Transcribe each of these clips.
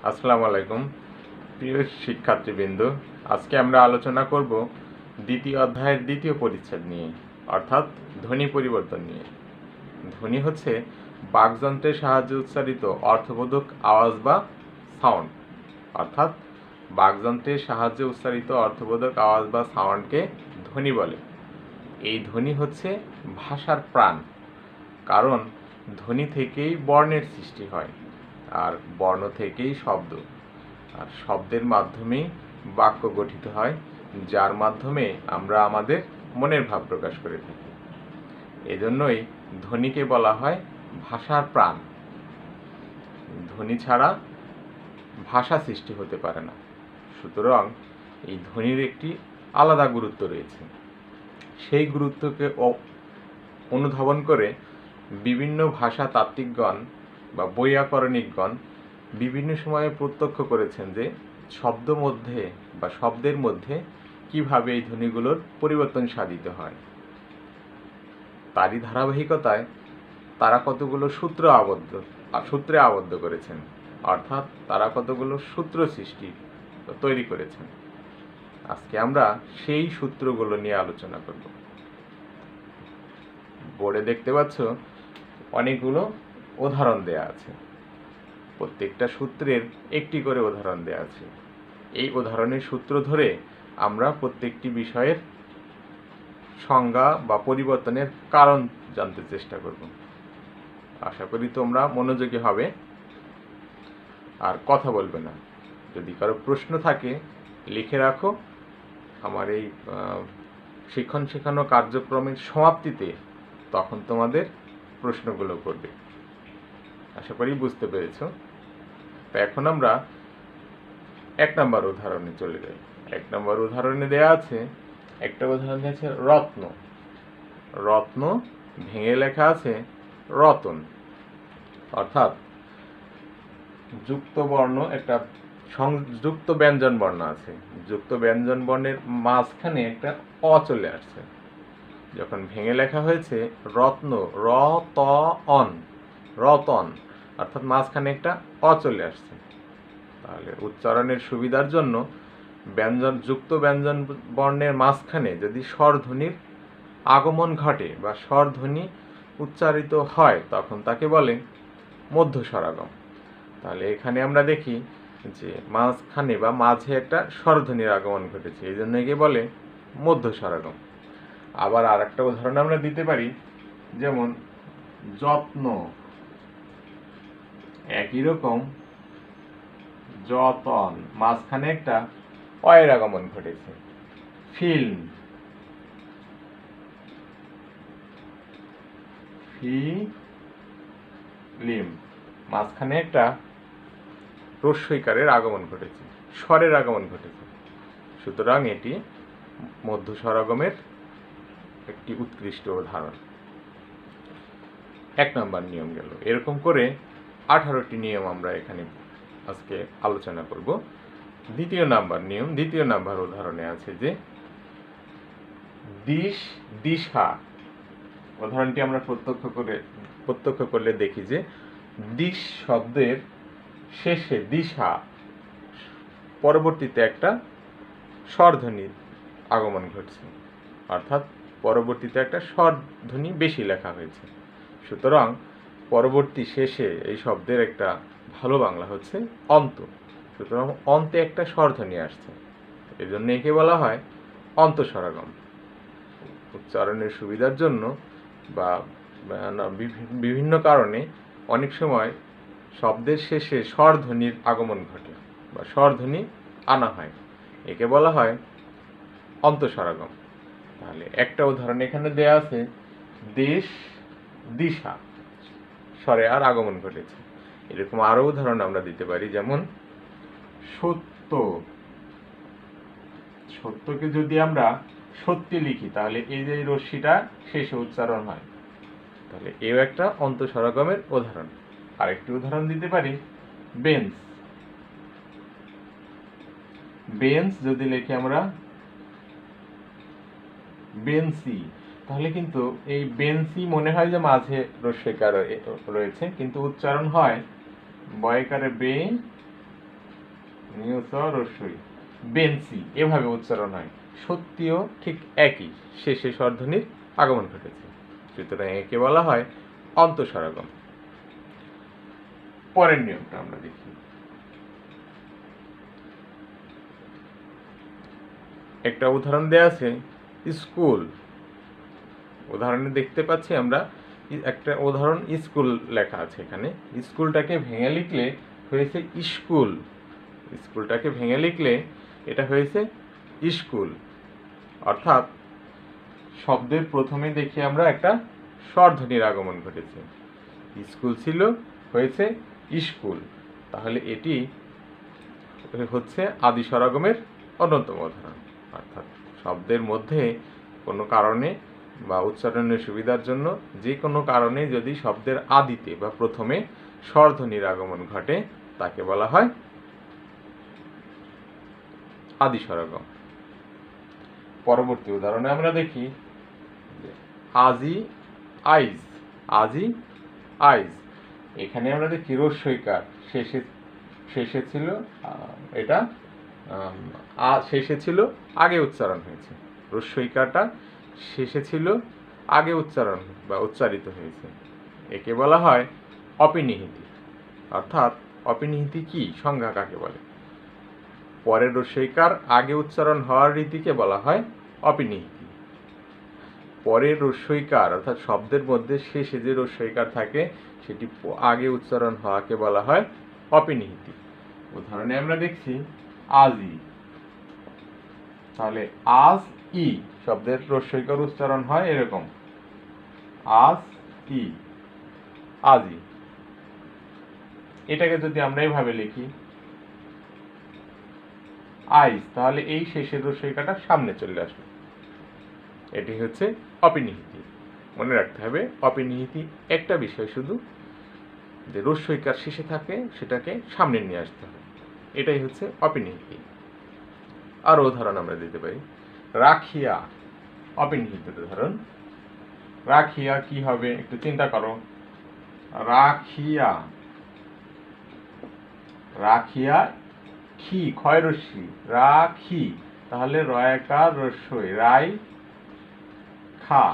আসসালামু আলাইকুম প্রিয় শিক্ষার্থীবৃন্দ। আজকে আমরা আলোচনা করব দ্বিতীয় অধ্যায়ের দ্বিতীয় পরিচ্ছেদ নিয়ে, অর্থাৎ ধ্বনি পরিবর্তন নিয়ে। ধ্বনি হচ্ছে বাকযন্ত্রের সাহায্যে উচ্চারিত অর্থবোধক আওয়াজ বা সাউন্ড, অর্থাৎ বাকযন্ত্রের সাহায্যে উচ্চারিত অর্থবোধক আওয়াজ বা সাউন্ডকে ধ্বনি বলে। এই ধ্বনি হচ্ছে ভাষার প্রাণ, কারণ ধ্বনি থেকেই বর্ণের সৃষ্টি হয়, আর বর্ণ থেকেই শব্দ, আর শব্দের মাধ্যমেই বাক্য গঠিত হয়, যার মাধ্যমে আমরা আমাদের মনের ভাব প্রকাশ করে থাকি। এজন্যই ধ্বনিকে বলা হয় ভাষার প্রাণ। ধ্বনি ছাড়া ভাষা সৃষ্টি হতে পারে না। সুতরাং এই ধ্বনির একটি আলাদা গুরুত্ব রয়েছে। সেই গুরুত্বকে অনুধাবন করে বিভিন্ন ভাষা তাত্ত্বিকগণ বা বৈয়াকরণিকগণ বিভিন্ন সময়ে প্রত্যক্ষ করেছেন যে শব্দের মধ্যে কিভাবে এই ধ্বনিগুলোর পরিবর্তন সাধিত হয়। তারই ধারাবাহিকতায় তারা কতগুলো সূত্রে আবদ্ধ করেছেন, অর্থাৎ তারা কতগুলো সূত্র তৈরি করেছেন। আজকে আমরা সেই সূত্রগুলো নিয়ে আলোচনা করব। বোর্ডে দেখতে পাচ্ছ অনেকগুলো উদাহরণ দেয়া আছে। প্রত্যেকটা সূত্রের একটি করে উদাহরণ দেয়া আছে। এই উদাহরণের সূত্র ধরে আমরা প্রত্যেকটি বিষয়ের সংজ্ঞা বা পরিবর্তনের কারণ জানতে চেষ্টা করব। আশা করি তোমরা মনোযোগী হবে আর কথা বলবে না। যদি কারো প্রশ্ন থাকে লিখে রাখো। আমার এই শিক্ষণ শেখানো কার্যক্রমের সমাপ্তিতে তখন তোমাদের প্রশ্নগুলো করবে। আশা করি বুঝতে পেরেছ। তো এখন আমরা 1 নম্বর উদাহরণে চলে যাই। 1 নম্বর উদাহরণে দেয়া আছে, একটা উদাহরণ আছে রত্ন। রত্ন ভেঙে লেখা আছে রতন, অর্থাৎ যুক্ত বর্ণ একটা সংযুক্ত ব্যঞ্জন বর্ণ আছে। যুক্ত ব্যঞ্জন বর্ণের মাঝখানে একটা অ চলে আসছে। যখন ভেঙে লেখা হয়েছে রত্ন, রতন, অর্থাৎ মাঝখানে একটা অ চলে আসছে। তাহলে উচ্চারণের সুবিধার জন্য যুক্ত ব্যঞ্জন বর্ণের মাঝখানে যদি স্বরধ্বনির আগমন ঘটে বা স্বরধ্বনি উচ্চারিত হয়, তখন তাকে বলে মধ্য স্বরাগম। তাহলে এখানে আমরা দেখি যে মাঝখানে বা মাঝে একটা স্বরধ্বনির আগমন ঘটেছে, এই জন্য একে বলে মধ্য স্বরাগম। আবার আর একটা উদাহরণ আমরা দিতে পারি, যেমন যত্ন, একই রকম যতন, মাঝখানে একটা অয়ের আগমন ঘটেছে। ফিল্ম, মাঝখানে একটা রস্বইকারের আগমন ঘটেছে, স্বরের আগমন ঘটেছে। সুতরাং এটি মধ্য স্বরাগমের একটি উৎকৃষ্ট উদাহরণ। 1 নম্বর নিয়ম গেল। এরকম করে 18টি নিয়ম আমরা এখানে আজকে আলোচনা করব। দ্বিতীয় নাম্বার উদাহরণে আছে যে দিশা। উদাহরণটি আমরা প্রত্যক্ষ করলে দেখি যে দিশ শব্দের শেষে দিশা পরবর্তীতে একটা স্বরধ্বনির আগমন ঘটছে, অর্থাৎ পরবর্তীতে একটা স্বরধ্বনি বেশি লেখা হয়েছে। সুতরাং পরবর্তী শেষে এই শব্দের একটা ভালো বাংলা হচ্ছে অন্ত। সুতরাং অন্তে একটা স্বরধ্বনি আসছে, এই জন্য একে বলা হয় অন্তঃস্বরাগম। উচ্চারণের সুবিধার জন্য বা বিভিন্ন কারণে অনেক সময় শব্দের শেষে স্বরধ্বনির আগমন ঘটে বা স্বরধ্বনি আনা হয়, একে বলা হয় অন্তঃস্বরাগম। তাহলে একটা উদাহরণ এখানে দেয়া আছে, দিশা, স্বরে আর আগমন ঘটেছে। এরকম আরো উদাহরণ আমরা দিতে পারি, যেমন সত্যকে যদি আমরা সত্যি লিখি, তাহলে এই যে রশ্মিটা শেষে উচ্চারণ হয়, তাহলে এও একটা অন্তঃস্বরাগমের উদাহরণ। আরেকটি উদাহরণ দিতে পারি, বেঞ্চ যদি লিখি আমরা বেঞ্চি, তাহলে কিন্তু এই বেঞ্চি মনে হয় যে মাঝে রস্বইকার রয়েছে, কিন্তু উচ্চারণ হয় বয়কারে বে, নিউস রস্যই বেঞ্চি এভাবে উচ্চারণ হয়, সত্যিও ঠিক একই, শেষে স্বরধ্বনির আগমন ঘটেছে, সুতরাং একে বলা হয় অন্তঃস্বরাগম। পরের নিয়মটা আমরা দেখি। একটা উদাহরণ দেয়া আছে স্কুল, উদাহরণে দেখতে পাচ্ছি আমরা একটা উদাহরণ স্কুল লেখা আছে এখানে। স্কুলটাকে ভেঙে লিখলে হয়েছে স্কুল, স্কুলটাকে ভেঙে লিখলে এটা হয়েছে স্কুল। অর্থাৎ শব্দের প্রথমে দেখি আমরা একটা স্বরধ্বনির আগমন ঘটেছে, স্কুল ছিল হয়েছে স্কুল, তাহলে এটি হচ্ছে আদি স্বরাগমের অন্যতম উদাহরণ। অর্থাৎ শব্দের মধ্যে কোনো কারণে বা উচ্চারণের সুবিধার জন্য যে কোনো কারণে যদি শব্দের আদিতে বা প্রথমে স্বরধ্বনির আগমন ঘটে তাকে বলা হয় আদি স্বরাগম। পরবর্তী উদাহরণে আমরা দেখি আজি আইজ, আজি আইজ, এখানে আমরা দেখি রস্যইকার শেষে ছিল, এটা শেষে ছিল আগে উচ্চারণ হয়েছে, রস্যইকারটা শেষে ছিল আগে উচ্চারণ বা উচ্চারিত হয়েছে, একে বলা হয় অপিনিহিতি। অর্থাৎ অপিনিহিতি কি, সংজ্ঞা কাকে বলে? পরের রস্যইকার আগে উচ্চারণ হওয়ার রীতিকে বলা হয় অপিনিহিতি। পরের রস্যইকার অর্থাৎ শব্দের মধ্যে শেষে যে রস্যইকার থাকে সেটি আগে উচ্চারণ হওয়াকে বলা হয় অপিনিহিতি। উদাহরণে আমরা দেখছি আজি, তাহলে আজ ই শব্দের রস্যইকার উচ্চারণ হয় এরকম, আজ ই, আজি। এটাকে যদি আমরা এইভাবে লিখি আইজ, তাহলে এই শেষের রস্যইকারটা সামনে চলে আসবে, এটি হচ্ছে অপিনিহিতি। মনে রাখতে হবে অপিনিহিতি একটা বিষয় শুধু, যে রস্যইকার শেষে থাকে সেটাকে সামনে নিয়ে আসতে হবে, এটাই হচ্ছে অপিনিহিতি। আরো উদাহরণ আমরা দিতে পারি, রাখিয়া, অপিনিহিতের উদাহরণ। রাখিয়া কি হবে একটু চিন্তা করো, রাখিয়া, রাখিয়া খি, ক্ষয় রস্যি, রাখি, তাহলে রয়াকার রস্যই, রাই খা,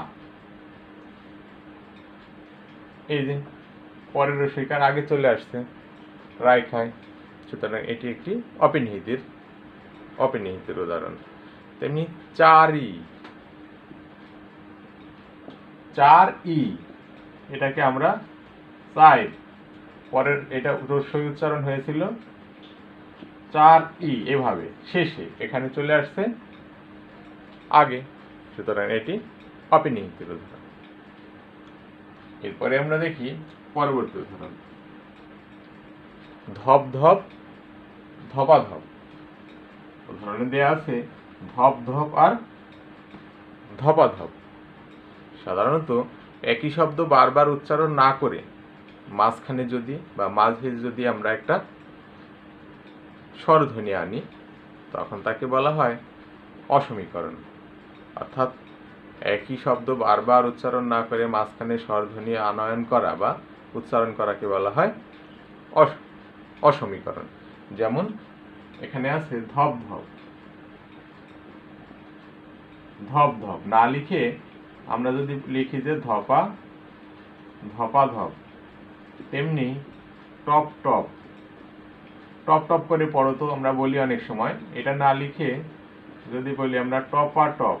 এই যে পরের রস্যইকার আগে চলে আসছে, রাই খায়, সুতরাং এটি একটি অপিনিহিতের উদাহরণ। তেমনি চারি, চার ই, এটাকে আমরা চাই, পরের এটা রস্যই উচ্চারণ হয়েছিল চার ই, এভাবে শেষে এখানে চলে আসছে আগে, সুতরাং এটি অপিনিহিতের উদাহরণ। এরপরে আমরা দেখি পরবর্তী উদাহরণ, ধপ ধপ, ধপাধপ। উদাহরণে দেয়া আছে ধপ ধপ আর ধপাধপ। সাধারণত একই শব্দ বারবার উচ্চারণ না করে মাঝখানে যদি বা মাঝে যদি আমরা একটা স্বরধ্বনি আনি তখন তাকে বলা হয় অসমীকরণ। অর্থাৎ একই শব্দ বারবার উচ্চারণ না করে মাঝখানে স্বরধ্বনি আনয়ন করা বা উচ্চারণ করাকে বলা হয় অসমীকরণ। যেমন এখানে আছে ধপ ধপ, ধপ ধপ না লিখে আমরা যদি লিখি যে ধপা ধপাধপ, তেমনি টপ টপ, টপ টপ করে পড়ো তো আমরা বলি অনেক সময়, এটা না লিখে যদি বলি আমরা টপা টপ,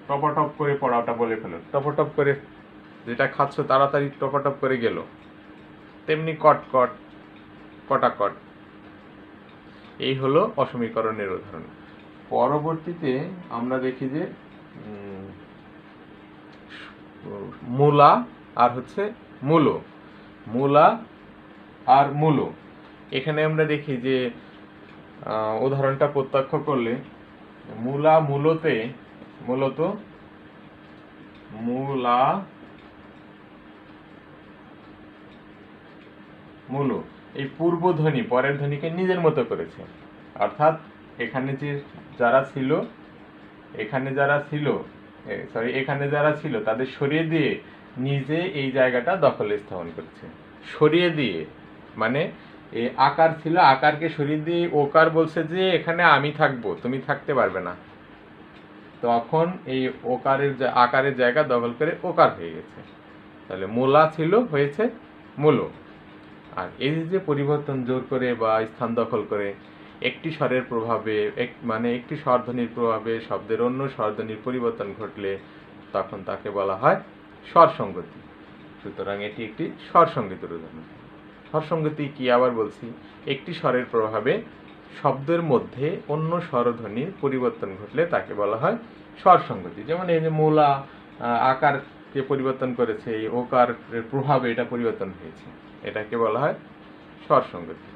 টপাটপ করে পড়াটা বলে ফেলো, টপটপ করে যেটা খাচ্ছ তাড়াতাড়ি টপাটপ করে গেল, তেমনি কটকট, কটাকট। এই হলো অসমীকরণের উদাহরণ। পরবর্তীতে আমরা দেখি যে মূলা আর হচ্ছে মূলো, মূলা আর মূলো। এখানে আমরা দেখি যে উদাহরণটা প্রত্যক্ষ করলে মূলা মূলতে, মূলত মূলা মূলো, এই পূর্বধ্বনি পরের ধ্বনিকে নিজের মতো করেছে। অর্থাৎ এখানে যে যারা ছিল, এখানে যারা ছিল তাদের সরিয়ে দিয়ে নিজে এই জায়গাটা দখলে স্থাপন করছে। সরিয়ে দিয়ে মানে এই আকার ছিল, আকারকে সরিয়ে দিয়ে ওকার বলছে যে এখানে আমি থাকবো, তুমি থাকতে পারবে না। তখন এই আকারের জায়গা দখল করে ওকার হয়ে গেছে। তাহলে মোলা ছিল হয়েছে মূলো। আর এই যে পরিবর্তন জোর করে বা স্থান দখল করে একটি স্বরের প্রভাবে মানে একটি স্বরধ্বনির প্রভাবে শব্দের অন্য স্বরধ্বনির পরিবর্তন ঘটলে তখন তাকে বলা হয় স্বরসঙ্গতি। সুতরাং এটি একটি স্বরসঙ্গতির উদাহরণ। স্বরসঙ্গতি কি আবার বলছি, একটি স্বরের প্রভাবে শব্দের মধ্যে অন্য স্বরধ্বনির পরিবর্তন ঘটলে তাকে বলা হয় স্বরসঙ্গতি। যেমন এই যে মোলা আকারকে পরিবর্তন করেছে, এই ওকারের প্রভাবে এটা পরিবর্তন হয়েছে, এটাকে বলা হয় স্বরসঙ্গতি।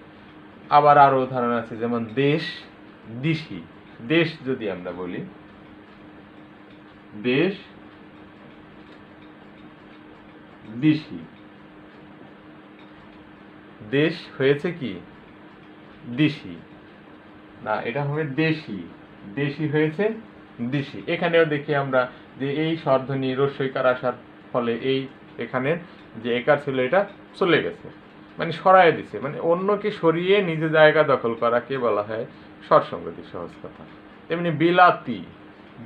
আবার আরো উদাহরণ আছে, যেমন দেশ দিশি। দেশ যদি আমরা বলি, দেশ দিশি, দেশ হয়েছে কি দিশি, না এটা হবে দেশি, দেশি হয়েছে দিশি। এখানেও দেখি আমরা যে এই স্বরধ্বনি রস্বইকার আসার ফলে এই এখানে যে একার ছিল এটা চলে গেছে, মানে সরায় দিছে, মানে অন্যকে সরিয়ে নিজে জায়গা দখল করাকে বলা হয় স্বরসঙ্গতি, সহজ কথা। তেমনি বিলাতি,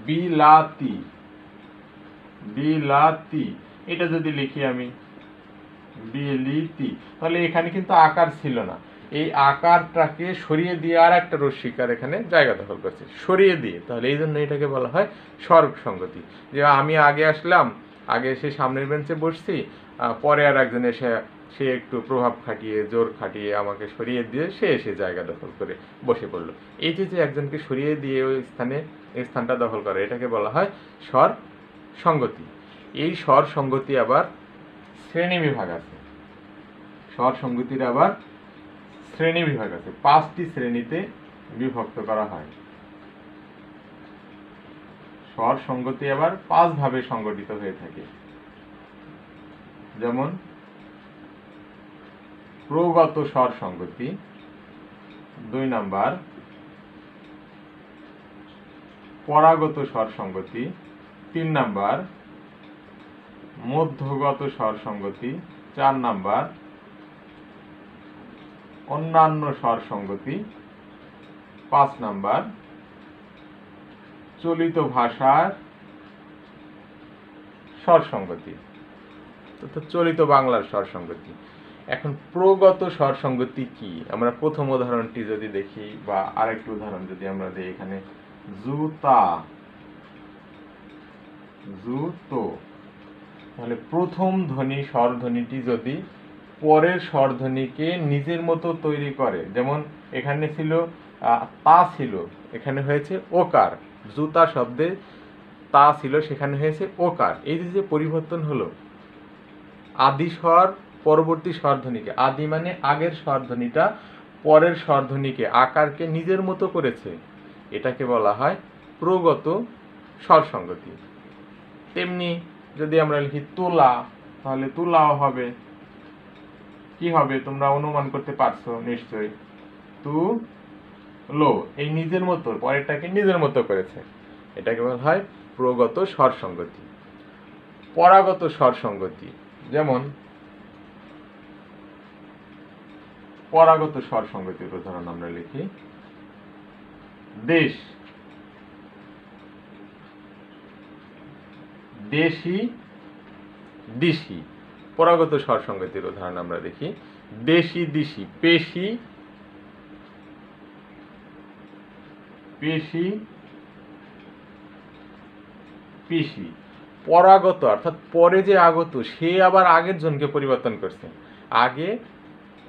বিলাতি, বিলাতি, এটা যদি লিখি আমি বিলিতি, তাহলে এখানে কিন্তু আকার ছিল না, এই আকারটাকে সরিয়ে দিয়ে আর একটা রস্বইকার এখানে জায়গা দখল করছে, সরিয়ে দিয়ে, তাহলে এই জন্য এটাকে বলা হয় স্বরসঙ্গতি। যে আমি আগে আসলাম, আগে এসে সামনের বেঞ্চে বসছি, পরে আর একজন এসে সে একটু প্রভাব খাটিয়ে জোর খাটিয়ে আমাকে সরিয়ে দিয়ে সে এসে জায়গা দখল করে বসে পড়লো। এই যে একজনকে সরিয়ে দিয়ে ওই স্থানটা দখল করে, এটাকে বলা হয় স্বর সঙ্গতি। এই স্বর সঙ্গতি আবার শ্রেণী বিভাগ আছে, স্বর সঙ্গতির আবার শ্রেণী বিভাগ আছে, 5টি শ্রেণীতে বিভক্ত করা হয়। স্বর সঙ্গতি আবার 5 ভাবে সংগঠিত হয়ে থাকে। যেমন প্রগত স্বর সঙ্গতি 2 নাম্বার, পরাগত স্বর সঙ্গতি 3 নাম্বার, মধ্যগত স্বর সঙ্গতি 4 নাম্বার, অন্যান্য স্বর সঙ্গতি 5 নাম্বার, চলিত ভাষার স্বর সঙ্গতি, তো চলিত বাংলার স্বর সঙ্গতি। এখন প্রগত স্বর সঙ্গতি কি, আমরা প্রথম উদাহরণটি যদি দেখি বা আরেকটি উদাহরণ যদি আমরা দিই, এখানে জুতা, জুতো, তাহলে প্রথম ধ্বনি স্বরধ্বনিটি যদি পরের স্বরধ্বনিকে নিজের মতো তৈরি করে, যেমন এখানে ছিল তা ছিল, এখানে হয়েছে ওকার, জুতা শব্দে তা ছিল সেখানে হয়েছে ওকার। এই যে পরিবর্তন হলো, আদি স্বর পরবর্তী স্বরধ্বনিকে, আদি মানে আগের স্বরধ্বনিটা পরের স্বরধ্বনিকে আকারকে নিজের মতো করেছে, এটাকে বলা হয় প্রগত স্বর সঙ্গতি। তেমনি যদি আমরা লিখি তুলা, তাহলে তুলাও হবে কি হবে, তোমরা অনুমান করতে পারছো নিশ্চয়ই, তু লো, এই নিজের মতো পরেরটাকে নিজের মতো করেছে, এটাকে বলা হয় প্রগত স্বর সঙ্গতি। পরাগত স্বর সঙ্গতি, যেমন পরাগত স্বর সঙ্গতির উদাহরণ আমরা লিখি দেশ, দেশি, দিশি। পরাগত স্বর সঙ্গতির উদাহরণ আমরা দেখি দেশি দিশি, পেশি, পেশি, পিসি। পরাগত অর্থাৎ পরে যে আগত সে আবার আগের জনকে পরিবর্তন করছে। আগে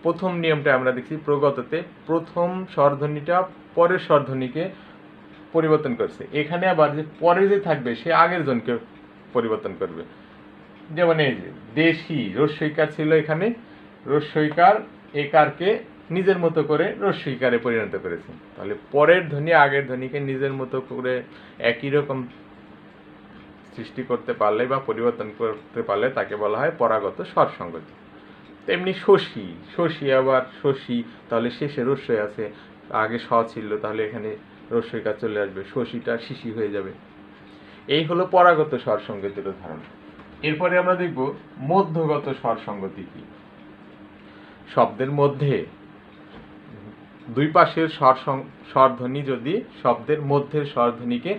প্রথম নিয়মটা আমরা দেখছি প্রগততে, প্রথম স্বরধ্বনিটা পরের স্বরধ্বনিকে পরিবর্তন করছে, এখানে আবার যে পরে যে থাকবে সে আগের জনকে পরিবর্তন করবে। যেমন এই যে দেশি, রস্বইকার ছিল, এখানে রস্বইকার একারকে নিজের মতো করে রস্বইকারে পরিণত করেছে, তাহলে পরের ধ্বনি আগের ধ্বনিকে নিজের মতো করে একই রকম সৃষ্টি করতে পারলে বা পরিবর্তন করতে পারলে তাকে বলা হয় পরাগত স্বর সঙ্গতি। তেমনি শশী, শশী আবার শশী, তাহলে শেষে রস্বই আছে, আগে স ছিল, তাহলে এখানে রস্বইকার চলে আসবে, শশীটা শিশি হয়ে যাবে। এই হলো পরাগত স্বর সঙ্গতির উদাহরণ। এরপরে আমরা দেখব মধ্যগত স্বর সঙ্গতি কি। শব্দের মধ্যে দুই পাশের স্বরধ্বনি যদি শব্দের মধ্যের স্বরধ্বনিকে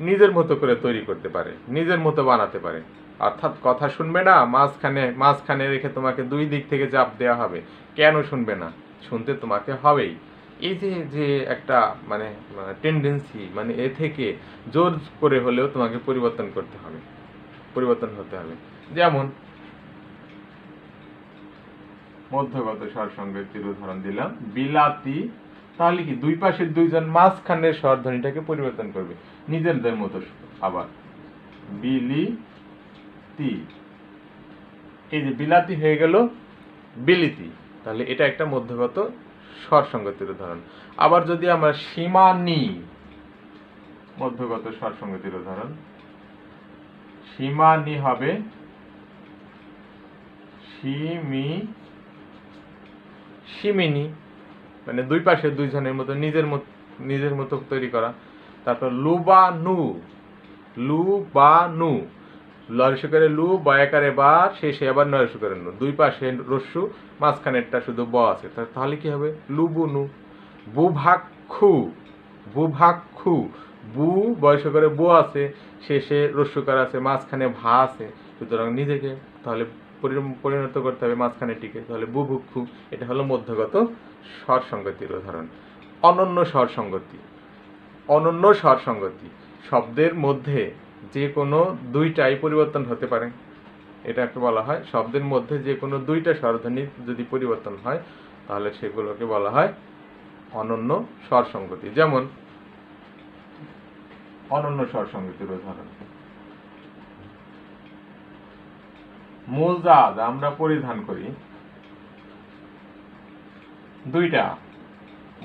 নিজের মতো করে তৈরি করতে পারে, নিজের মতো বানাতে পারে, অর্থাৎ কথা শুনবে না, মাঝখানে রেখে তোমাকে দুই দিক থেকে চাপ দেওয়া হবে, কেন শুনবে না, শুনতে তোমাকে হবেই। এই যে যে একটা মানে টেন্ডেন্সি, মানে এ থেকে জোর করে হলেও তোমাকে পরিবর্তন হতে হবে। যেমন মধ্যগত স্বর সংগতির উদাহরণ দিলাম, বিলাতি, তাহলে কি দুই পাশের দুইজন মাঝখানের স্বরধ্বনিটাকে পরিবর্তন করবে নিজেদের মতো। আবার বিলি তি, এই যে বিলাতি হয়ে গেল বিলিতি, তাহলে এটা একটা মধ্যগত স্বর সংগতির উদাহরণ। আবার যদি আমরা সীমানি, মধ্যগত স্বর সংগতির উদাহরণ, সীমানি হবে সিমিনি, মানে দুই পাশে দুইজনের মতো নিজের মতো তৈরি করা। তারপর লুবানু, লরসুকারে লু, বয়াকারে বা, শেষে আবার নরসুকারে নু, দুই পাশে রস্যু, মাঝখানেরটা শুধু ব আছে, তাহলে কি হবে লুবুনু। বুভাক্ষু, বু বয়সকারে বু আছে, শেষে রস্যুকার আছে, মাঝখানে ভা আছে, সুতরাং নিজেকে তাহলে পরিণত করতে হবে মাঝখানেটিকে, তাহলে বুভুক্ষু। এটা হলো মধ্যগত স্বর সংগতির উদাহরণ। অনন্য স্বর সংগতি, শব্দের মধ্যে যে কোনো দুইটাই পরিবর্তন হতে পারে, এটাকে বলা হয় শব্দের মধ্যে যে কোনো দুইটা স্বরধ্বনি যদি পরিবর্তন হয় তাহলে সেগুলোকে বলা হয় অনন্য স্বর সংগতি। যেমন অনন্য স্বর সংগতির উদাহরণ, মোজাদ আমরা পরিধান করি, দুইটা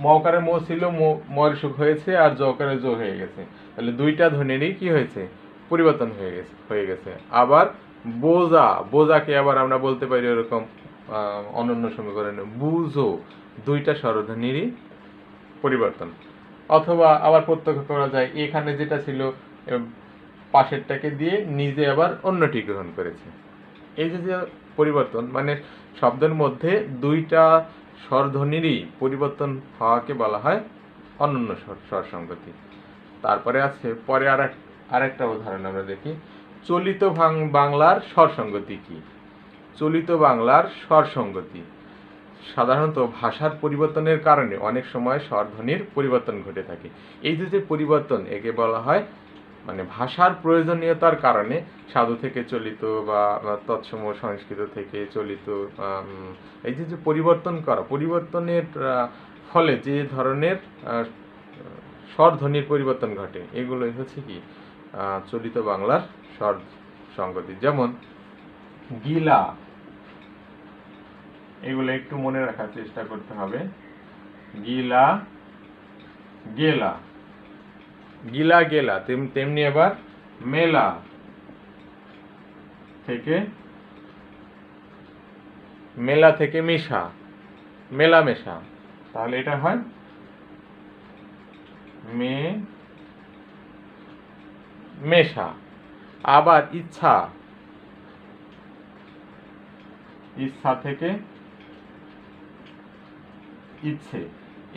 মকারে মো ছিল, মরসুক হয়েছে, আর জকারে জো হয়ে গেছে, তাহলে দুইটা ধ্বনিরই কি হয়েছে পরিবর্তন হয়ে গেছে। আবার বোজাকে আবার আমরা বলতে পারি এরকম অনন্য সমীকরণে বুঝো, দুইটা স্বরধ্বনিরই পরিবর্তন। অথবা আবার প্রত্যক্ষ করা যায়, এখানে যেটা ছিল পাশেরটাকে দিয়ে নিজে আবার অন্যটি গ্রহণ করেছে। এই যে পরিবর্তন, মানে শব্দের মধ্যে দুইটা স্বরধ্বনিরই পরিবর্তন হওয়াকে বলা হয় অনন্য স্বর সংগতি। তারপরে আছে পরে আরেকটা উদাহরণ আমরা দেখি, চলিত বাংলার স্বর সংগতি কি? চলিত বাংলার স্বর সংগতি সাধারণত ভাষার পরিবর্তনের কারণে অনেক সময় স্বরধ্বনির পরিবর্তন ঘটে থাকে। এই যে পরিবর্তন, একে বলা হয় মানে ভাষার প্রয়োজনীয়তার কারণে সাধু থেকে চলিত বা তৎসম সংস্কৃত থেকে চলিত, এই যে পরিবর্তন করা, পরিবর্তনের ফলে যে ধরনের স্বরধ্বনির পরিবর্তন ঘটে, এগুলোই হচ্ছে কি চলিত বাংলার স্বর সংগতি। যেমন গিলা, এগুলো একটু মনে রাখার চেষ্টা করতে হবে। গিলা গেলা, গিলা গেলা, তেমনি আবার মেলা থেকে মেশা, মেলা মেশা, তাহলে এটা হয় মেশা। আবার ইচ্ছা থেকে ইচ্ছে,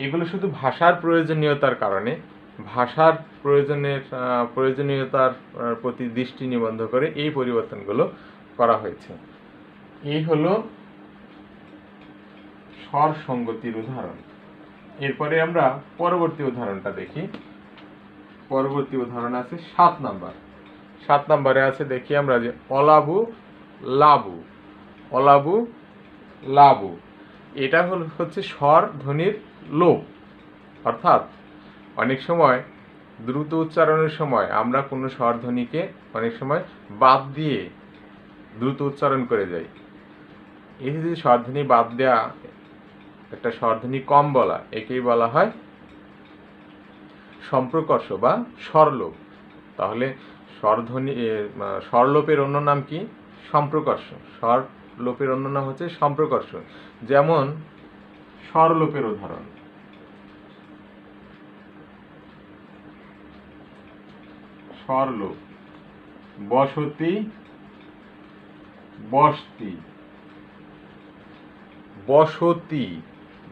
এগুলো শুধু ভাষার প্রয়োজনীয়তার কারণে, ভাষার প্রয়োজনীয়তার প্রতি দৃষ্টি নিবদ্ধ করে এই পরিবর্তনগুলো করা হয়েছে। এই হলো স্বর সংগতির উদাহরণ। এরপরে আমরা পরবর্তী উদাহরণটা দেখি। পরবর্তী উদাহরণ আছে 7 নাম্বার। 7 নম্বরে আছে দেখি আমরা যে অলাবু লাবু, এটা হচ্ছে স্বর ধ্বনির লোপ। অর্থাৎ অনেক সময় দ্রুত উচ্চারণের সময় আমরা কোনো স্বরধ্বনিকে অনেক সময় বাদ দিয়ে দ্রুত উচ্চারণ করে যাই। এই যে স্বরধ্বনি বাদ দেয়া, একটা স্বরধ্বনি কম বলা, একেই বলা হয় সম্প্রকর্ষ বা স্বরলোপ। তাহলে স্বরলোপের অন্য নাম কি? সম্প্রকর্ষ। স্বরলোপের অন্য নাম হচ্ছে সম্প্রকর্ষ। যেমন স্বরলোপের উদাহরণ, স্বরলোপ বসতি বসতি,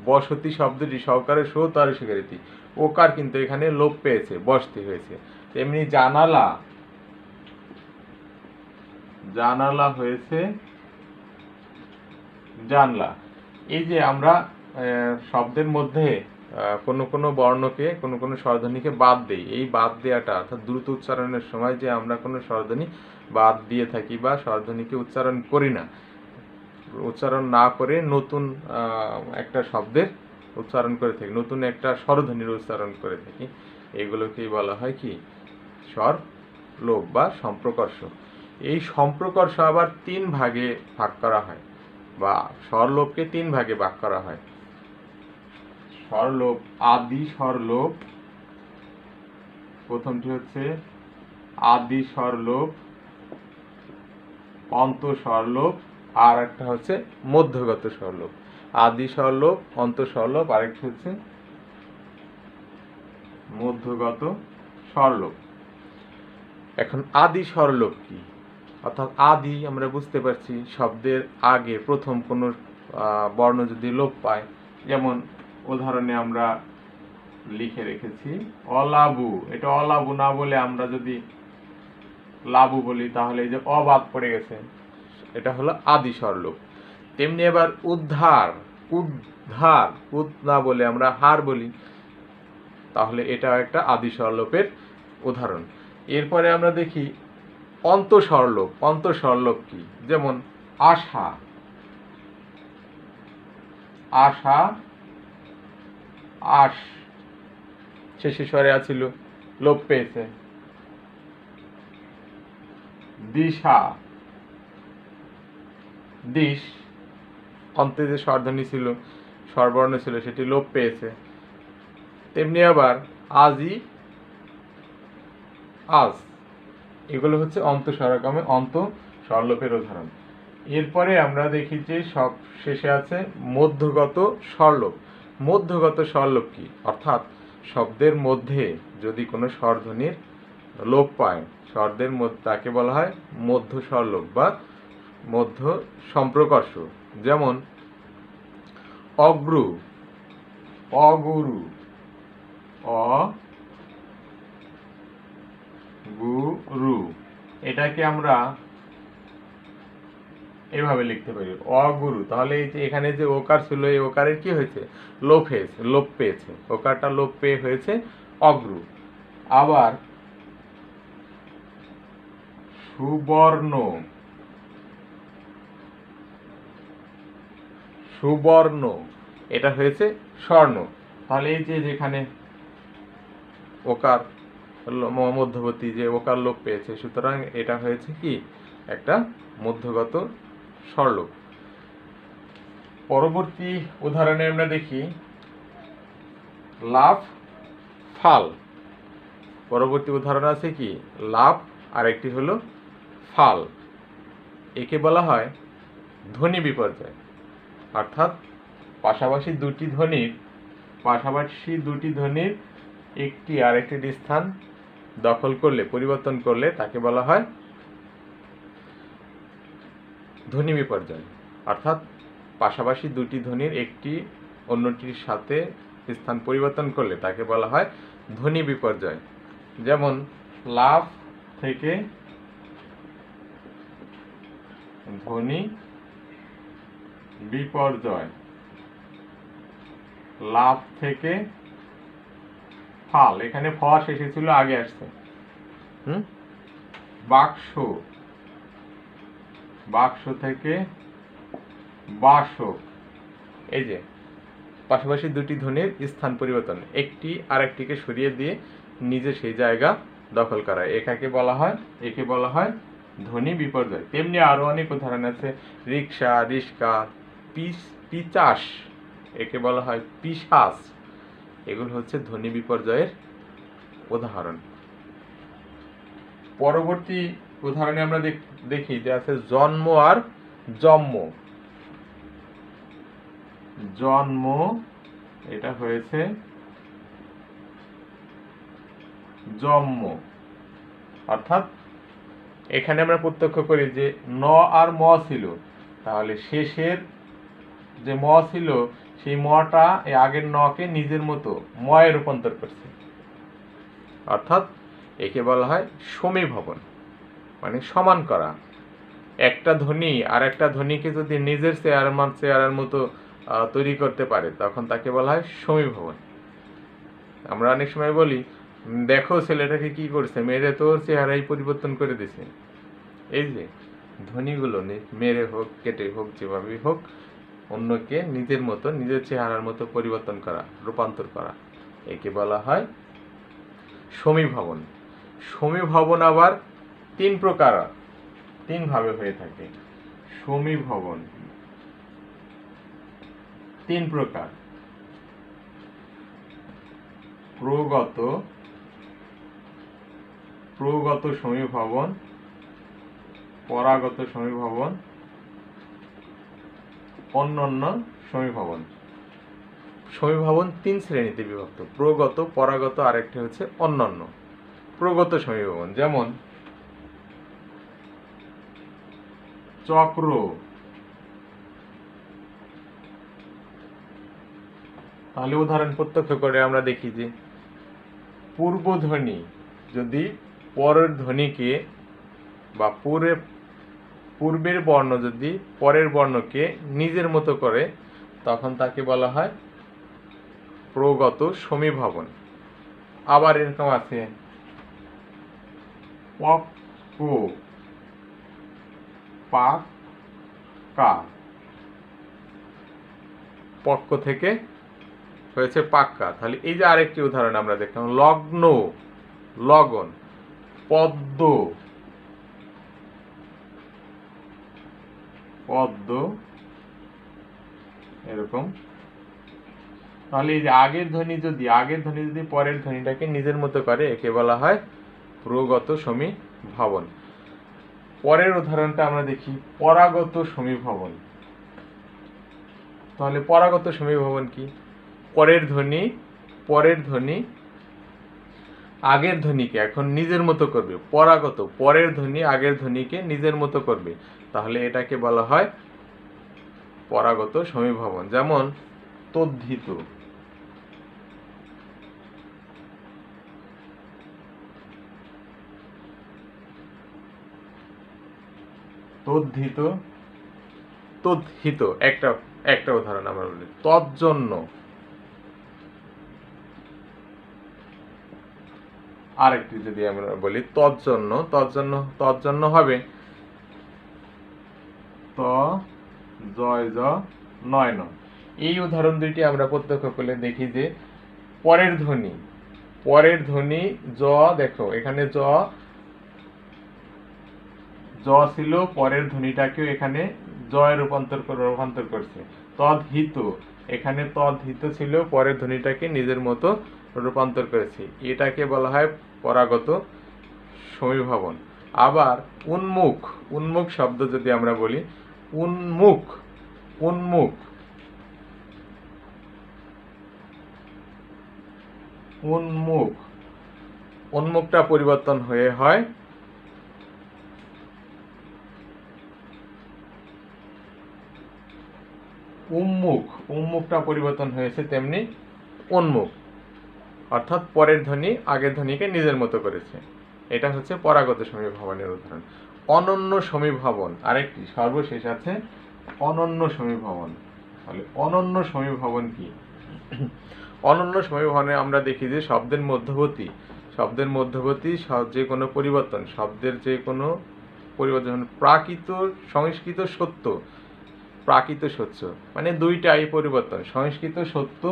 বসতি শব্দটি সহকারে সো তার স্বীকারিতি, ওকার কিন্তু এখানে লোপ পেয়েছে, বসতি হয়েছে। তেমনি জানালা, জানালা হয়েছে জানলা। এই যে আমরা শব্দের মধ্যে কোনো কোনো বর্ণকে, কোনো কোনো স্বরধ্বনিকে বাদ দেই, এই বাদ দেওয়াটা অর্থাৎ দ্রুত উচ্চারণের সময় যে আমরা কোনো স্বরধ্বনি বাদ দিয়ে থাকি বা স্বরধ্বনিকে উচ্চারণ করি না, উচ্চারণ না করে নতুন একটা শব্দের উচ্চারণ করে থাকি, নতুন একটা স্বরধ্বনির উচ্চারণ করে থাকি, এগুলোকেই বলা হয় কি স্বর লোপ বা সম্প্রকর্ষ। এই সম্প্রকর্ষ আবার 3 ভাগে ভাগ করা হয়, বা স্বরলোপকে 3 ভাগে ভাগ করা হয়। স্বরলোপ, আদি স্বরলোপ, প্রথমটি হচ্ছে আদি স্বরলোপ, অন্ত স্বরলোপ, আর একটা হচ্ছে মধ্যগত স্বরলোপ। আদি স্বরলোপ, অন্ত স্বরলোপ, আরেকটি হচ্ছে মধ্যগত স্বরলোপ। এখন আদি স্বরলোপ কি? অর্থাৎ আদি আমরা বুঝতে পারছি শব্দের আগে প্রথম কোনো বর্ণ যদি লোপ পায়, যেমন উদাহরণে আমরা লিখে রেখেছি অলাবু, এটা অলাবু না বলে আমরা যদি লাবু বলি তাহলে এই যে অবাদ পড়ে গেছে, এটা হলো আদি স্বরলোপ। তেমনি এবার উদ্ধার, উদ্ধার, উদ না বলে আমরা হার বলি, তাহলে এটা একটা আদি স্বরলোপের উদাহরণ। এরপরে আমরা দেখি অন্ত স্বরলোপ। অন্ত স্বরলোপ কি? যেমন আশা, আশা, আশ, শেষে স্বরে আছিল, লোপ পেয়েছে। দিশা, দিশ, অন্তে যে স্বরধ্বনি ছিল, স্বরবর্ণ ছিল, সেটি লোপ পেয়েছে। তেমনি আবার আজি, আজ, এগুলো হচ্ছে অন্ত স্বরগমে অন্ত স্বরলোপের উদাহরণ। এরপরে আমরা দেখি যে সব শেষে আছে মধ্যগত স্বরলোপ। মধ্যগত স্বরলোপ কি? অর্থাৎ শব্দের মধ্যে যদি কোনো স্বরধ্বনির লোপ পায়, শব্দের মধ্যে, তাকে বলা হয় মধ্য স্বরলোপ বা মধ্য সম্প্রকর্ষ। যেমন অগ্রু, অগুরু, অগুরু, এটাকে আমরা এভাবে লিখতে পারি অগুরু। তাহলে এই যে এখানে যে ওকার ছিল, এই ওকারের কি হয়েছে? লোপ হয়েছে, লোপ পেয়েছে, ওকারটা লোপ পেয়ে হয়েছে অগ্রু। আবার সুবর্ণ, সুবর্ণ, এটা হয়েছে স্বর্ণ। তাহলে এই যে যেখানে ওকার মধ্যবর্তী যে ওকার লোপ পেয়েছে, সুতরাং এটা হয়েছে কি একটা মধ্যগত স্বরলোপ। পরবর্তী উদাহরণে আমরা দেখি লাভ, ফাল। পরবর্তী উদাহরণ আছে কি লাভ, আর একটি হলো ফাল। একে বলা হয় ধ্বনি বিপর্যয়। অর্থাৎ পাশাপাশি দুটি ধ্বনির একটি আরেকটির স্থান দখল করলে, পরিবর্তন করলে তাকে বলা হয় ধ্বনি বিপর্যয়। অর্থাৎ পাশাপাশি দুটি ধ্বনির একটি অন্যটির সাথে স্থান পরিবর্তন করলে তাকে বলা হয় ধ্বনি বিপর্যয়। যেমন লাভ থেকে ধ্বনি বিপর্যয়, লাভ থেকে ফাল, এখানে ফ শেষে ছিল, আগে আসছে। বাক্স, বাক্স থেকে বাসক। এই যে পাশাপাশি দুটি ধ্বনির স্থান পরিবর্তন, একটি আরেকটিকে সরিয়ে দিয়ে নিজে সেই জায়গা দখল করা, একে বলা হয় ধ্বনি বিপর্যয়। তেমনি আরো অনেক উদাহরণ আছে। রিক্সা, রিস্কা, পিচাস, একে বলা হয় পিশাচ। এগুলো হচ্ছে ধ্বনি বিপর্যয়ের উদাহরণ। পরবর্তী উদাহরণে আমরা দেখি যে আছে জন্ম আর জন্ম। জন্ম, এটা হয়েছে জন্ম। অর্থাৎ এখানে আমরা প্রত্যক্ষ করি যে ন আর ম ছিল, তাহলে শেষের যে ম ছিল সেই মটা এই আগের নকে নিজের মতো ময়ে রূপান্তর করছে, অর্থাৎ একে বলা হয় সমীভবন, মানে সমান করা। একটা ধ্বনি আর একটা ধ্বনিকে যদি নিজের চেয়ারের মতো তৈরি করতে পারে তখন তাকে বলা হয় সমীভবন। আমরা অনেক সময় বলি, দেখো ছেলেটাকে কি করছে, মেরে তো ওর চেহারাই পরিবর্তন করে দিছে। এই যে ধ্বনিগুলো মেরে হোক, কেটে হোক, যেভাবেই হোক, অন্যকে নিজের মতো, নিজের চেহারার মতো পরিবর্তন করা, রূপান্তর করা, একে বলা হয় সমীভবন। সমীভবন আবার তিন প্রকার, তিন ভাবে হয়ে থাকে। সমীভবন তিন প্রকার: প্রগত সমীভবন, পরাগত সমীভবন, অন্যান্য সমীভবন। সমীভবন তিন শ্রেণীতে বিভক্ত: প্রগত, পরাগত, আরেকটি হচ্ছে অন্যান্য। প্রগত সমীভবন যেমন চক্র, তাহলে উদাহরণ প্রত্যক্ষ করে আমরা দেখি যে পূর্বধ্বনি যদি পরের ধ্বনিকে বা পূর্বের বর্ণ যদি পরের বর্ণকে নিজের মতো করে তখন তাকে বলা হয় প্রগত সমীভবন। আবার এরকম আছে পক্ক, পাক্কা, পক্ক থেকে হয়েছে পাক্কা। তাহলে এই যে আরেকটি উদাহরণ আমরা দেখলাম, লগ্ন, লগন, পদ্ম, পদ্ম, এরকম। তাহলে এই যে আগের ধ্বনি যদি পরের ধ্বনিটাকে নিজের মতো করে একে বলা হয় প্রগত সমীভবন। পরের উদাহরণটা আমরা দেখি পরাগত সমীভবন। তাহলে পরাগত সমীভবন কি? পরের ধ্বনি আগের ধ্বনিকে এখন নিজের মতো করবে। পরাগত, পরের ধ্বনি আগের ধ্বনিকে নিজের মতো করবে, তাহলে এটাকে বলা হয় পরাগত সমীভবন। যেমন তদ্ধিত, তদ্ধিত একটা উদাহরণ আমরা বলি। তজ্জন্য, আরেকটি যদি আমরা বলি তজ্জন্য হবে ত জয় জ নয় ন। এই উদাহরণ দুইটি আমরা প্রত্যক্ষ করলে দেখি যে পরের ধ্বনি জ, দেখো এখানে জ ছিল, পরের ধ্বনিটাকেও এখানে জয় রূপান্তর করছে। তদ্হিত, এখানে তদ্হিত ছিল, পরের ধ্বনিটাকে নিজের মতো রূপান্তর করেছে, এটাকে বলা হয় পরাগত সমীভবন। আবার উন্মুখ শব্দ যদি আমরা বলি, উন্মুখটা পরিবর্তন হয়ে হয় উন্মুখটা পরিবর্তন হয়েছে তেমনি উন্মুখ, অর্থাৎ পরের ধ্বনি আগের ধ্বনিকে নিজের মতো করেছে। এটা হচ্ছে পরাগত সমীভবনের উদাহরণ। অনন্য সমীভবন আরেকটি, সর্বশেষ আছে অনন্য সমীভবন। তাহলে অনন্য সমীভবন কি? অনন্য সমীভবনে আমরা দেখি যে শব্দের মধ্যবর্তী যে কোনো পরিবর্তন, শব্দের যে কোনো পরিবর্তন, প্রাকৃত সত্য, মানে দুইটাই পরিবর্তন, সংস্কৃত সত্য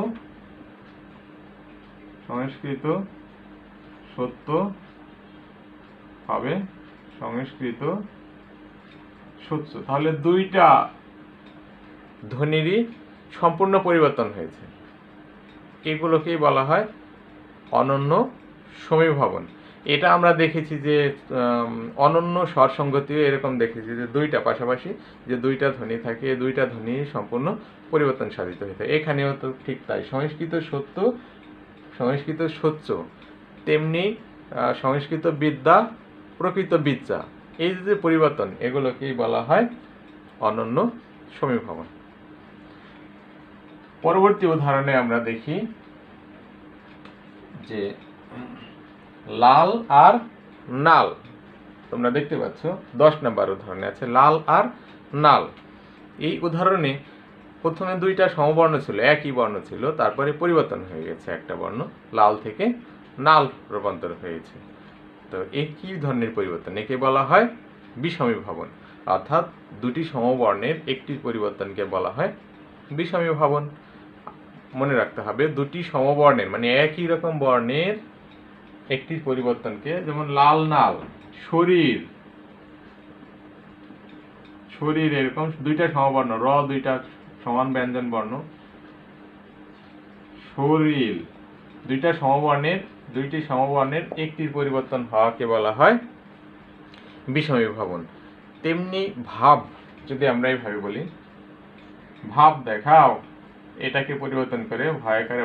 হবে সংস্কৃত সত্য। তাহলে দুইটা ধ্বনিরই সম্পূর্ণ পরিবর্তন হয়েছে, এগুলোকেই বলা হয় অনন্য সমীভবন। এটা আমরা দেখেছি যে অনন্য স্বরসঙ্গতিও এরকম দেখেছি যে দুইটা পাশাপাশি যে দুইটা ধ্বনি থাকে, এই দুইটা ধ্বনি সম্পূর্ণ পরিবর্তন সাধিত হয়ে থাকে। এখানেও তো ঠিক তাই, সংস্কৃত সত্য, তেমনি সংস্কৃত বিদ্যা, প্রকৃত বিদ্যা, এই যে পরিবর্তন, এগুলোকেই বলা হয় অনন্য সমীভবন। পরবর্তী উদাহরণে আমরা দেখি যে লাল আর নাল। তোমরা দেখতে পাচ্ছ 10 নম্বর উদাহরণে আছে লাল আর নাল। এই উদাহরণে প্রথমে দুইটা সমবর্ণ ছিল, একই বর্ণ ছিল, তারপরে পরিবর্তন হয়ে গেছে একটা বর্ণ, লাল থেকে নাল রূপান্তর হয়েছে। তো এই কি ধরনের পরিবর্তন? একে বলা হয় বিষমীভবন। অর্থাৎ দুটি সমবর্ণের একটি পরিবর্তনকে বলা হয় বিষমীভবন। মনে রাখতে হবে দুটি সমবর্ণের মানে একই রকম বর্ণের একটি পরিবর্তনকে, যেমন লাল নাল, শরীর শরীর, এরকম দুইটা সমবর্ণ, র দুইটা সমান ব্যঞ্জন বর্ণ, শরীর দুইটি সমবর্ণের একটির পরিবর্তন হওয়াকে বলা হয় বিষমীভবন। তেমনি ভাব, যদি আমরা এইভাবে বলি ভাব দেখাও, এটাকে পরিবর্তন করে ভয়কারে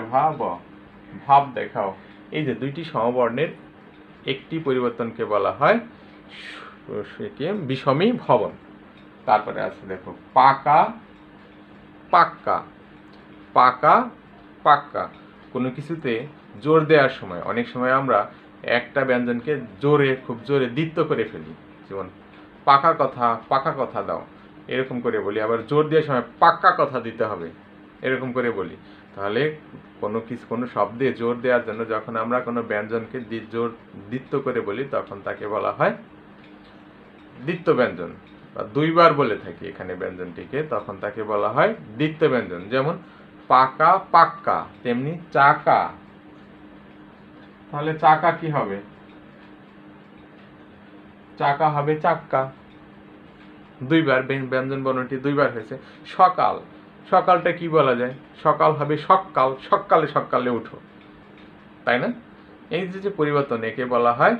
ভাব দেখাও, এই যে দুইটি সমবর্ণের একটি পরিবর্তনকে বলা হয় বিষমীভবন। তারপরে আছে দেখো পাকা পাক্কা, পাকা পাক্কা। কোনো কিছুতে জোর দেওয়ার সময় অনেক সময় আমরা একটা ব্যঞ্জনকে খুব জোরে দ্বিত্ব করে ফেলি, যেমন পাকা কথা দাও এরকম করে বলি, আবার জোর দেওয়ার সময় পাক্কা কথা দিতে হবে এরকম করে বলি। তাহলে কোনো শব্দে জোর দেওয়ার জন্য যখন আমরা কোনো ব্যঞ্জনকে দ্বিত্ব করে বলি তখন তাকে বলা হয় দ্বিত্ব ব্যঞ্জন, বা দুইবার বলে থাকি এখানে ব্যঞ্জনটিকে, তখন তাকে বলা হয় দ্বিত্ব ব্যঞ্জন। যেমন পাকা পাক্কা, তেমনি চাকা। তাহলে চাকা কি হবে? চাকা হবে চাক্কা, দুইবার, ব্যঞ্জন বর্ণটি দুইবার হয়েছে। সকাল, সকালটা কি বলা যায়? সকাল হবে সকাল, সকালে উঠো, তাই না? এই যে পরিবর্তন, একে বলা হয়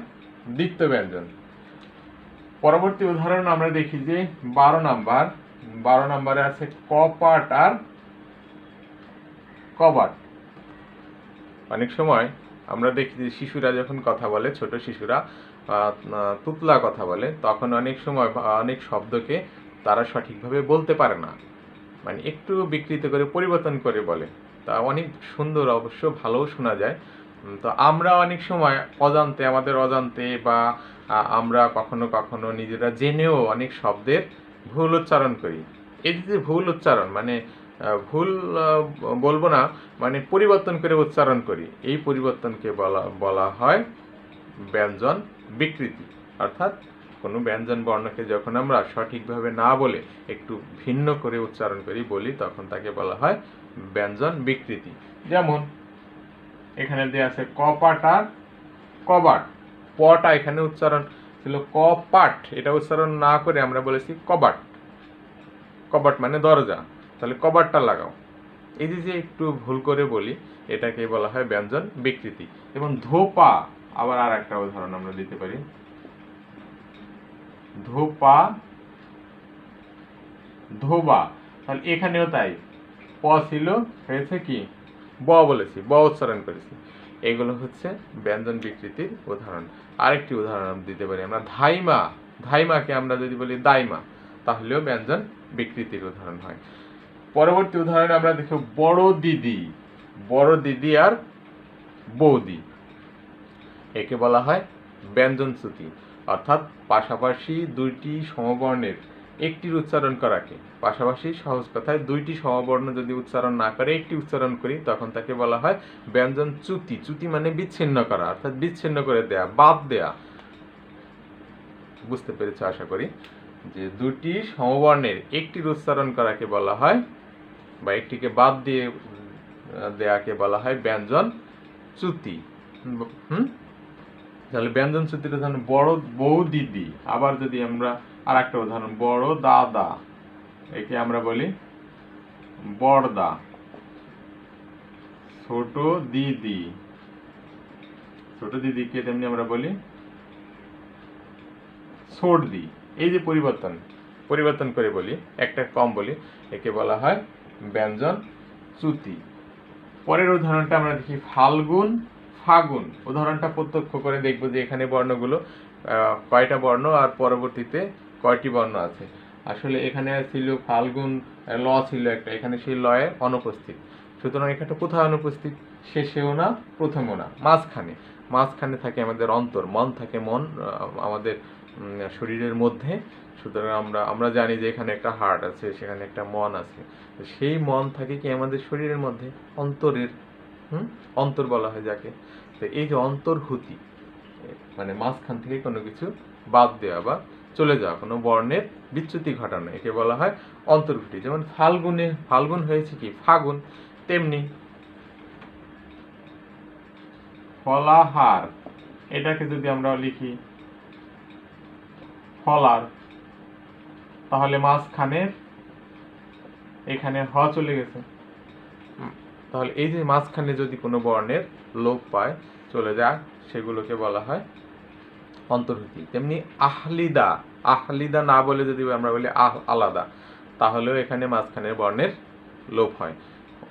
দ্বিত্ব ব্যঞ্জন। পরবর্তী উদাহরণ আমরা দেখি যে 12 নম্বরে আছে কপাট আর কবাট। অনেক সময় আমরা দেখি যে শিশুরা যখন কথা বলে, ছোট শিশুরা তুতলা কথা বলে, তখন অনেক সময় অনেক শব্দকে তারা সঠিকভাবে বলতে পারে না, মানে একটু বিকৃত করে পরিবর্তন করে বলে। তা অনেক সুন্দর, অবশ্য ভালোও শোনা যায়। তো আমরা অনেক সময় আমাদের অজান্তে বা আমরা কখনো কখনো নিজেরা জেনেও অনেক শব্দের ভুল উচ্চারণ করি। এই যে ভুল উচ্চারণ, মানে ভুল বলবো না, মানে পরিবর্তন করে উচ্চারণ করি, এই পরিবর্তনকে বলা হয় ব্যঞ্জন বিকৃতি। অর্থাৎ কোনো ব্যঞ্জন বর্ণকে যখন আমরা সঠিকভাবে না বলে একটু ভিন্ন করে উচ্চারণ করি বলি, তখন তাকে বলা হয় ব্যঞ্জন বিকৃতি। যেমন এখানে দেয়া আছে কপাট আর কবাট। পটা এখানে উচ্চারণ ছিল কপাট, এটা উচ্চারণ না করে আমরা বলেছি কবাট। কবাট মানে দরজা, তাহলে কবাটটা লাগাও। এই যে একটু ভুল করে বলি, এটাকে বলা হয় ব্যঞ্জন বিকৃতি। এবং ধোপা, আবার আর একটা উদাহরণ আমরা দিতে পারি, ধোপা ধোবা। তাহলে এখানেও তাই, প ছিল, হয়েছে কি ব বলেছি, ব উচ্চারণ করেছি। এগুলো হচ্ছে ব্যঞ্জন বিকৃতির উদাহরণ। আরেকটি উদাহরণ দিতে পারি আমরা ধাইমা। ধাইমাকে আমরা যদি বলি দাইমা, তাহলেও ব্যঞ্জন বিকৃতির উদাহরণ হয়। পরবর্তী উদাহরণে আমরা দেখব বড় দিদি আর বৌদি। একে বলা হয় ব্যঞ্জন চ্যুতি। অর্থাৎ পাশাপাশি দুইটি সমবর্ণের একটির উচ্চারণ করাকে, পাশাপাশি সহজ কথায় দুইটি সমবর্ণ যদি উচ্চারণ না করে একটি উচ্চারণ করি, তখন তাকে বলা হয় ব্যঞ্জন চ্যুতি। চ্যুতি মানে বিচ্ছিন্ন করা, অর্থাৎ বিচ্ছিন্ন করে দেয়া, বাদ দেয়া। বুঝতে পেরেছ আশা করি, যে দুটি সমবর্ণের একটির উচ্চারণ করাকে বলা হয়, বা একটিকে বাদ দিয়ে দেয়াকে বলা হয় ব্যঞ্জন চ্যুতি। তাহলে ব্যঞ্জন চ্যুতির উদাহরণ বড় বউ দিদি। আবার যদি আমরা আর একটা উদাহরণ বড় দাদা, একে আমরা বলি বড়দা। ছোট দিদিকে তেমনি আমরা বলি ছোটদি। এই যে পরিবর্তন করে বলি, একটা কম বলি, একে বলা হয় ব্যঞ্জন চ্যুতি। পরের উদাহরণটা আমরা দেখি ফাল্গুন ফাগুন। উদাহরণটা প্রত্যক্ষ করে দেখবো যে এখানে বর্ণগুলো কয়টা বর্ণ আর পরবর্তীতে কয়টি বর্ণ আছে। আসলে এখানে ছিল ফাল্গুন, ল ছিল একটা, এখানে সেই লয়ের অনুপস্থিত। সুতরাং এখানে কোথায় অনুপস্থিত? শেষেও না, প্রথমেও না, মাঝখানে। মাঝখানে থাকে আমাদের অন্তর, মন থাকে আমাদের শরীরের মধ্যে। সুতরাং আমরা জানি যে এখানে একটা হার্ট আছে, সেখানে একটা মন আছে। সেই মন থাকে কি আমাদের শরীরের মধ্যে, অন্তরের, অন্তর বলা হয় যাকে। তো এই যে অন্তর্হুতি, মানে মাঝখান থেকে কোনো কিছু বাদ দেওয়া বা চলে যাওয়া, কোনো বর্ণের বিচ্যুতি ঘটানো, একে বলা হয় অন্তর্হুতি। যেমন ফাল্গুন হয়েছে কি ফাগুন, তেমনি ফলাহার, এটাকে যদি আমরা লিখি ফলার, তাহলে মাঝখানের এখানে হ চলে গেছে। তাহলে এই যে মাঝখানে যদি কোনো বর্ণের লোপ পায়, চলে যায়, সেগুলোকে বলা হয় অন্তর্হুতি। তেমনি আহলিদা না বলে যদি আমরা বলি আলাদা, তাহলেও এখানে মাঝখানের বর্ণের লোপ হয়,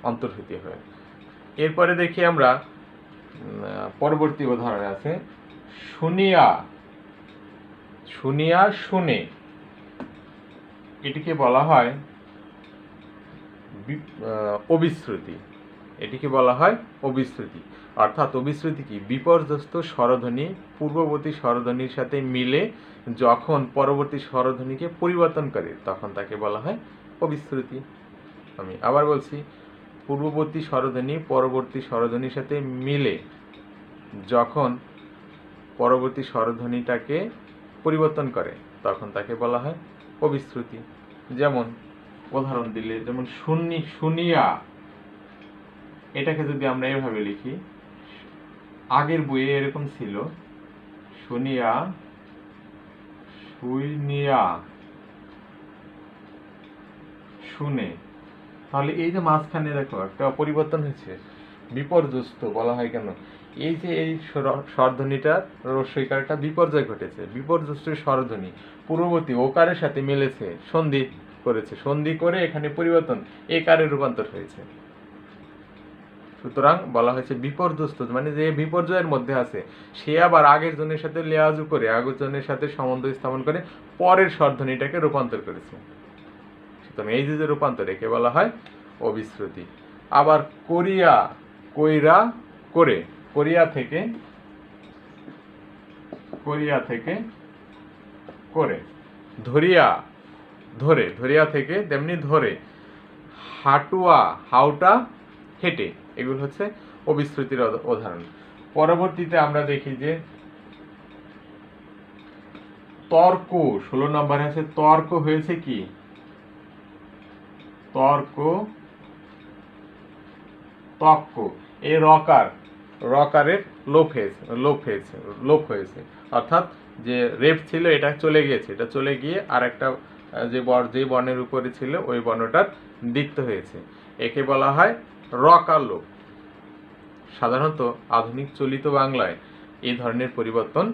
অন্তর্হুতি হয়। এরপরে দেখি আমরা পরবর্তী উদাহরণ আছে শুনিয়া শুনে, এটিকে বলা হয় অবিশ্রুতি। এটিকে বলা হয় অবিশ্রুতি। অর্থাৎ অবিশ্রুতি কি? বিপর্যস্ত স্বরধ্বনি পূর্ববর্তী স্বরধ্বনির সাথে মিলে যখন পরবর্তী স্বরধ্বনিকে পরিবর্তন করে, তখন তাকে বলা হয় অবিশ্রুতি। আমি আবার বলছি, পূর্ববর্তী স্বরধ্বনি পরবর্তী স্বরধ্বনির সাথে মিলে যখন পরবর্তী স্বরধ্বনিটাকে পরিবর্তন করে, তখন তাকে বলা হয় অবিশ্রুতি। যেমন উদাহরণ দিলে, যেমন শুনিয়া, এটাকে যদি আমরা এভাবে লিখি, আগের বইয়ে এরকম ছিল শুনিয়া শুনে, তাহলে এই যে মাঝখানে দেখো একটা পরিবর্তন হয়েছে, বিপর্যস্ত বলা হয় কেন? এই যে এই স্বরধ্বনিটার রস্বইকারটা বিপর্যয় ঘটেছে, বিপর্যস্ত স্বরধ্বনি পূর্ববর্তী ওকারের সাথে মিলেছে, সন্ধি করে এখানে পরিবর্তন, একারে রূপান্তর হয়েছে। সুতরাং বলা হয়েছে বিপর্যস্ত, মানে যে বিপর্যয়ের মধ্যে আছে, সে আবার আগের জনের সাথে লেয়াজু করে, আগের জনের সাথে সম্বন্ধ স্থাপন করে পরের স্বরধ্বনিটাকে রূপান্তর করেছে। সুতরাং এই যে রূপান্তর, একে বলা হয় অবিশ্রুতি। আবার কইরা করে, করিয়া থেকে করে, ধরিয়া থেকে তেমনি ধরে, হাউটা হেঁটে, এগুলো হচ্ছে অবিশ্রুতির উদাহরণ। পরবর্তীতে আমরা দেখি যে তর্ক, 16 নম্বরে আছে তর্ক হয়েছে কি? তক্ক, এই রকারের লোপ হয়েছে, অর্থাৎ যে রেফ ছিল এটা চলে গিয়েছে, এটা চলে গিয়ে আর একটা যে বর্ণের উপরে ছিল ওই বর্ণটার দ্বিত্ব হয়েছে, একে বলা হয় রকার লোপ। সাধারণত আধুনিক চলিত বাংলায় এই ধরনের পরিবর্তন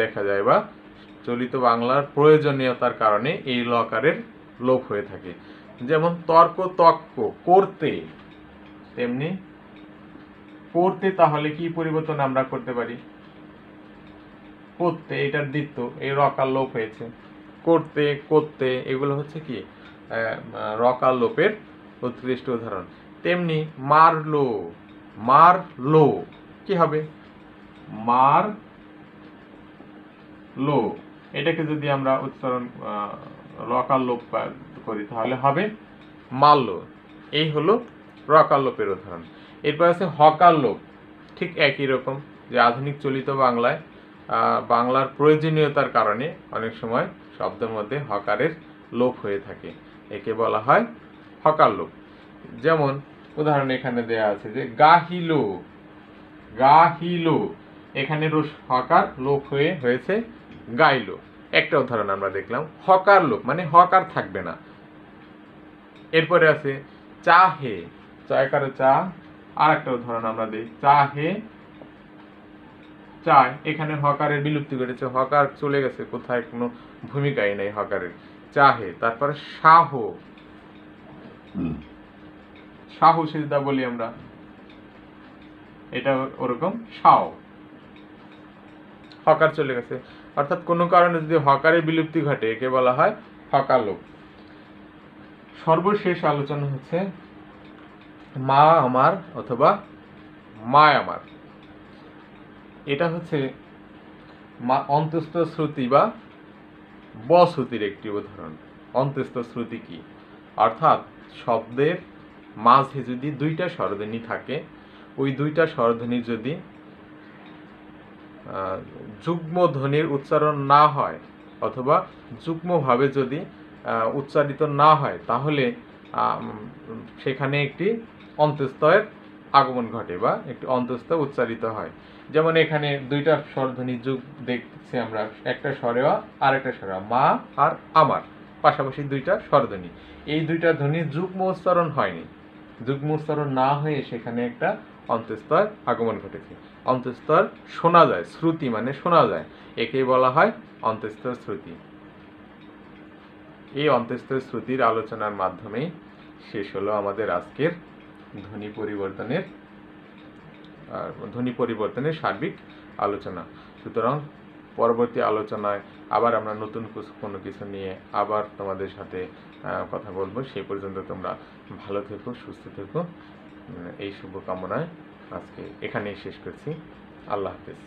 দেখা যায়, বা চলিত বাংলার প্রয়োজনীয়তার কারণে এই লকারের লোপ হয়ে থাকে। যেমন তক্ক করতে, তেমনি করতে, তাহলে কি পরিবর্তন আমরা করতে পারি? করতে, এটার দ্বিত্ব, এই রকার লোপ হয়েছে, করতে, এগুলো হচ্ছে কি রকার লোপের উৎকৃষ্ট উদাহরণ। তেমনি মারলো, কি হবে? মারলো, এটাকে যদি আমরা উচ্চারণ রকার লোপ করি, তাহলে হবে মারল। এই হলো রকার লোপের উদাহরণ। এরপর আছে হকার লোপ, ঠিক একই রকম, যে আধুনিক চলিত বাংলায় বাংলার প্রয়োজনীয়তার কারণে অনেক সময় শব্দের মধ্যে হকারের লোপ হয়ে থাকে, একে বলা হয় হকার লোপ। যেমন উদাহরণ এখানে দেয়া আছে যে গাহিলো, এখানে হকার লোপ হয়েছে গাইলো। একটা উদাহরণ আমরা দেখলাম। হকার লোপ মানে হকার থাকবে না। এরপরে আছে চাহে, চায়কারে চা, আর একটা উদাহরণ আমরা দিই, চায়, এখানে হকারের বিলুপ্তি ঘটেছে, হকার চলে গেছে কোথায়, কোনো ভূমিকাই নেই হকারের। চাহে, তারপরে সাহু সিজদা বলি আমরা, এটা ওরকম সাও, হকার চলে গেছে। অর্থাৎ কোনো কারণে যদি হকারের বিলুপ্তি ঘটে, একে বলা হয় হকার লোপ। সর্বশেষ আলোচনা হচ্ছে মা আমার অথবা মা আমার, এটা হচ্ছে অন্তস্থ শ্রুতি বা বশ্রুতির একটি উদাহরণ। অন্তস্থ শ্রুতি কি? অর্থাৎ শব্দের মাঝে যদি দুইটা স্বরধ্বনি থাকে, ওই দুইটা স্বরধ্বনি যদি যুগ্ম ধ্বনির উচ্চারণ না হয় অথবা যুগ্মভাবে যদি উচ্চারিত না হয়, তাহলে সেখানে একটি অন্তস্তয়ের আগমন ঘটে বা একটি অন্তস্থ উচ্চারিত হয়। যেমন এখানে দুইটা স্বরধ্বনি যুগ দেখছি আমরা, একটা স্বরেওয়া আর একটা স্বরেওয়া, মা আর আমার, পাশাপাশি দুইটা স্বরধ্বনি। এই দুইটা ধ্বনি যুগ্ম উচ্চারণ হয়নি, যুগ্ম উচ্চারণ না হয়ে সেখানে একটা অন্তস্তর আগমন ঘটেছে। অন্তস্তর শোনা যায়, শ্রুতি মানে শোনা যায়, একেই বলা হয় অন্তস্তর শ্রুতি। এই অন্তস্তর শ্রুতির আলোচনার মাধ্যমেই শেষ হলো আমাদের আজকের ধ্বনি পরিবর্তনের সার্বিক আলোচনা। সুতরাং পরবর্তী আলোচনায় আবার আমরা নতুন কোনো কিছু নিয়ে আবার তোমাদের সাথে কথা বলবো। সেই পর্যন্ত তোমরা ভালো থেকো, সুস্থ থেকো, এই শুভকামনায় আজকে এখানেই শেষ করছি। আল্লাহ হাফেজ।